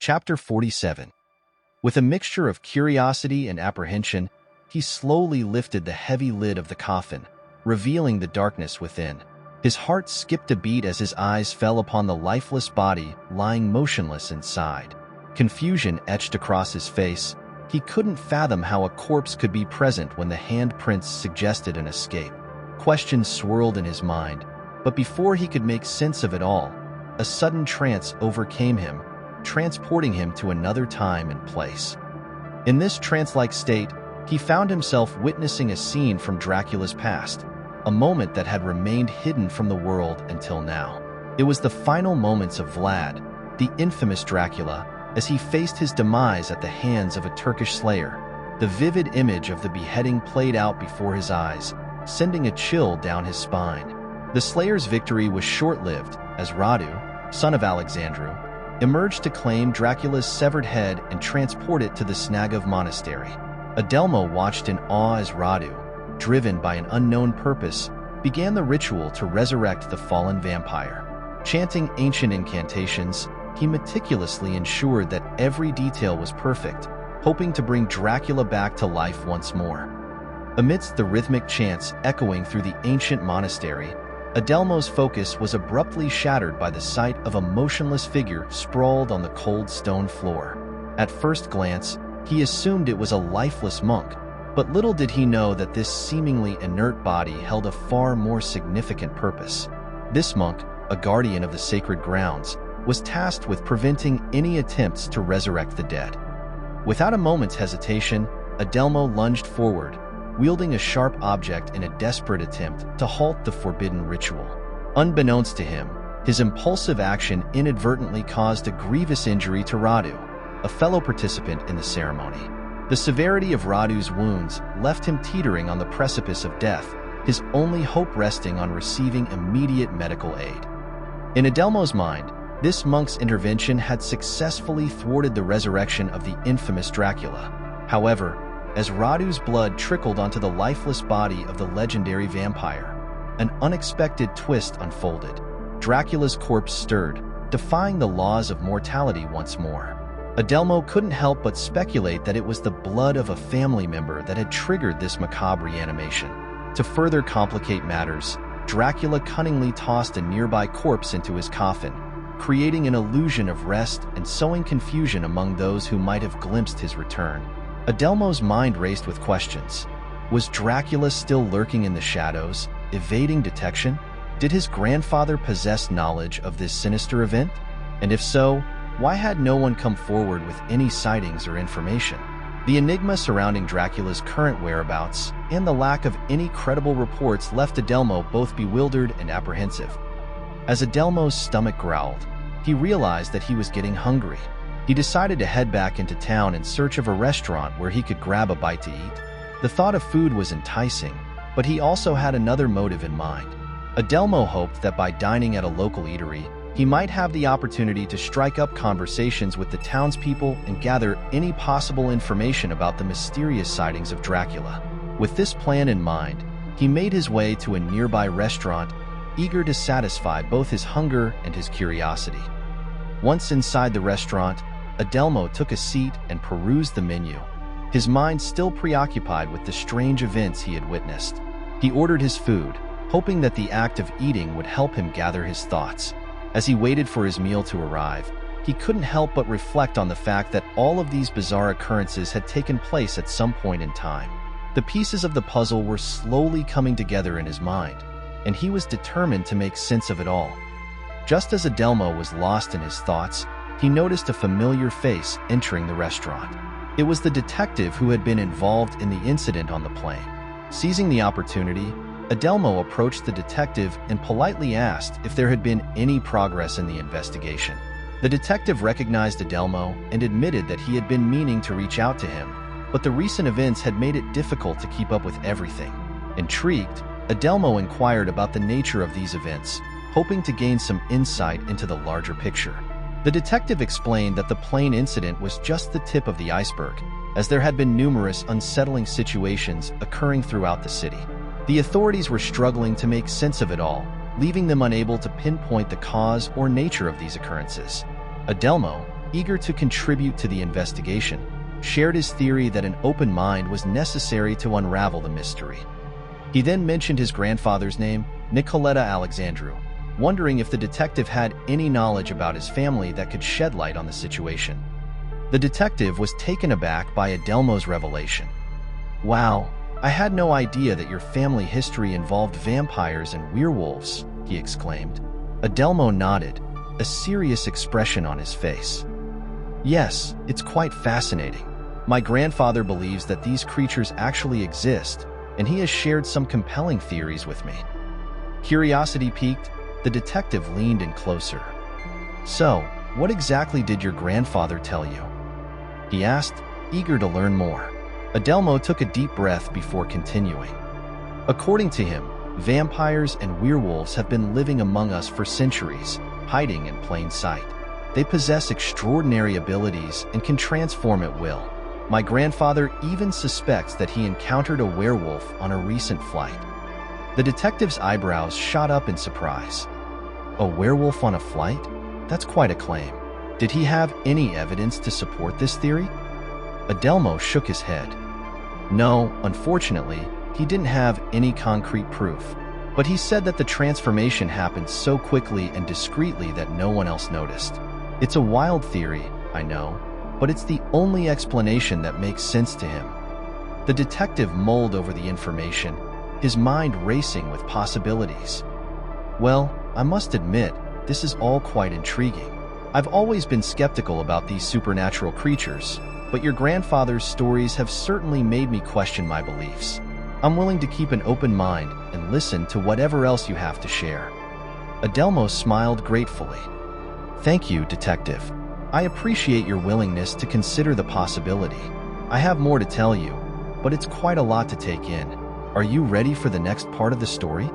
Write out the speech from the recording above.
Chapter 47. With a mixture of curiosity and apprehension, he slowly lifted the heavy lid of the coffin, revealing the darkness within. His heart skipped a beat as his eyes fell upon the lifeless body lying motionless inside. Confusion etched across his face. He couldn't fathom how a corpse could be present when the handprints suggested an escape. Questions swirled in his mind, but before he could make sense of it all, a sudden trance overcame him, transporting him to another time and place. In this trance-like state, he found himself witnessing a scene from Dracula's past, a moment that had remained hidden from the world until now. It was the final moments of Vlad, the infamous Dracula, as he faced his demise at the hands of a Turkish slayer. The vivid image of the beheading played out before his eyes, sending a chill down his spine. The slayer's victory was short-lived, as Radu, son of Alexandru, emerged to claim Dracula's severed head and transport it to the Snagov monastery. Adelmo watched in awe as Radu, driven by an unknown purpose, began the ritual to resurrect the fallen vampire. Chanting ancient incantations, he meticulously ensured that every detail was perfect, hoping to bring Dracula back to life once more. Amidst the rhythmic chants echoing through the ancient monastery, Adelmo's focus was abruptly shattered by the sight of a motionless figure sprawled on the cold stone floor. At first glance, he assumed it was a lifeless monk, but little did he know that this seemingly inert body held a far more significant purpose. This monk, a guardian of the sacred grounds, was tasked with preventing any attempts to resurrect the dead. Without a moment's hesitation, Adelmo lunged forward, wielding a sharp object in a desperate attempt to halt the forbidden ritual. Unbeknownst to him, his impulsive action inadvertently caused a grievous injury to Radu, a fellow participant in the ceremony. The severity of Radu's wounds left him teetering on the precipice of death, his only hope resting on receiving immediate medical aid. In Adelmo's mind, this monk's intervention had successfully thwarted the resurrection of the infamous Dracula. However, as Radu's blood trickled onto the lifeless body of the legendary vampire, an unexpected twist unfolded. Dracula's corpse stirred, defying the laws of mortality once more. Adelmo couldn't help but speculate that it was the blood of a family member that had triggered this macabre reanimation. To further complicate matters, Dracula cunningly tossed a nearby corpse into his coffin, creating an illusion of rest and sowing confusion among those who might have glimpsed his return. Adelmo's mind raced with questions. Was Dracula still lurking in the shadows, evading detection? Did his grandfather possess knowledge of this sinister event? And if so, why had no one come forward with any sightings or information? The enigma surrounding Dracula's current whereabouts and the lack of any credible reports left Adelmo both bewildered and apprehensive. As Adelmo's stomach growled, he realized that he was getting hungry. He decided to head back into town in search of a restaurant where he could grab a bite to eat. The thought of food was enticing, but he also had another motive in mind. Adelmo hoped that by dining at a local eatery, he might have the opportunity to strike up conversations with the townspeople and gather any possible information about the mysterious sightings of Dracula. With this plan in mind, he made his way to a nearby restaurant, eager to satisfy both his hunger and his curiosity. Once inside the restaurant, Adelmo took a seat and perused the menu, his mind still preoccupied with the strange events he had witnessed. He ordered his food, hoping that the act of eating would help him gather his thoughts. As he waited for his meal to arrive, he couldn't help but reflect on the fact that all of these bizarre occurrences had taken place at some point in time. The pieces of the puzzle were slowly coming together in his mind, and he was determined to make sense of it all. Just as Adelmo was lost in his thoughts, he noticed a familiar face entering the restaurant. It was the detective who had been involved in the incident on the plane. Seizing the opportunity, Adelmo approached the detective and politely asked if there had been any progress in the investigation. The detective recognized Adelmo and admitted that he had been meaning to reach out to him, but the recent events had made it difficult to keep up with everything. Intrigued, Adelmo inquired about the nature of these events, hoping to gain some insight into the larger picture. The detective explained that the plane incident was just the tip of the iceberg, as there had been numerous unsettling situations occurring throughout the city. The authorities were struggling to make sense of it all, leaving them unable to pinpoint the cause or nature of these occurrences. Adelmo, eager to contribute to the investigation, shared his theory that an open mind was necessary to unravel the mystery. He then mentioned his grandfather's name, Nicoletta Alexandru, wondering if the detective had any knowledge about his family that could shed light on the situation. The detective was taken aback by Adelmo's revelation. "Wow, I had no idea that your family history involved vampires and werewolves," he exclaimed. Adelmo nodded, a serious expression on his face. "Yes, it's quite fascinating. My grandfather believes that these creatures actually exist, and he has shared some compelling theories with me." Curiosity piqued, the detective leaned in closer. "So, what exactly did your grandfather tell you?" he asked, eager to learn more. Adelmo took a deep breath before continuing. "According to him, vampires and werewolves have been living among us for centuries, hiding in plain sight. They possess extraordinary abilities and can transform at will. My grandfather even suspects that he encountered a werewolf on a recent flight." The detective's eyebrows shot up in surprise. "A werewolf on a flight? That's quite a claim. Did he have any evidence to support this theory?" Adelmo shook his head. "No, unfortunately, he didn't have any concrete proof. But he said that the transformation happened so quickly and discreetly that no one else noticed. It's a wild theory, I know, but it's the only explanation that makes sense to him." The detective mulled over the information, his mind racing with possibilities. "Well, I must admit, this is all quite intriguing. I've always been skeptical about these supernatural creatures, but your grandfather's stories have certainly made me question my beliefs. I'm willing to keep an open mind and listen to whatever else you have to share." Adelmo smiled gratefully. "Thank you, detective. I appreciate your willingness to consider the possibility. I have more to tell you, but it's quite a lot to take in. Are you ready for the next part of the story?"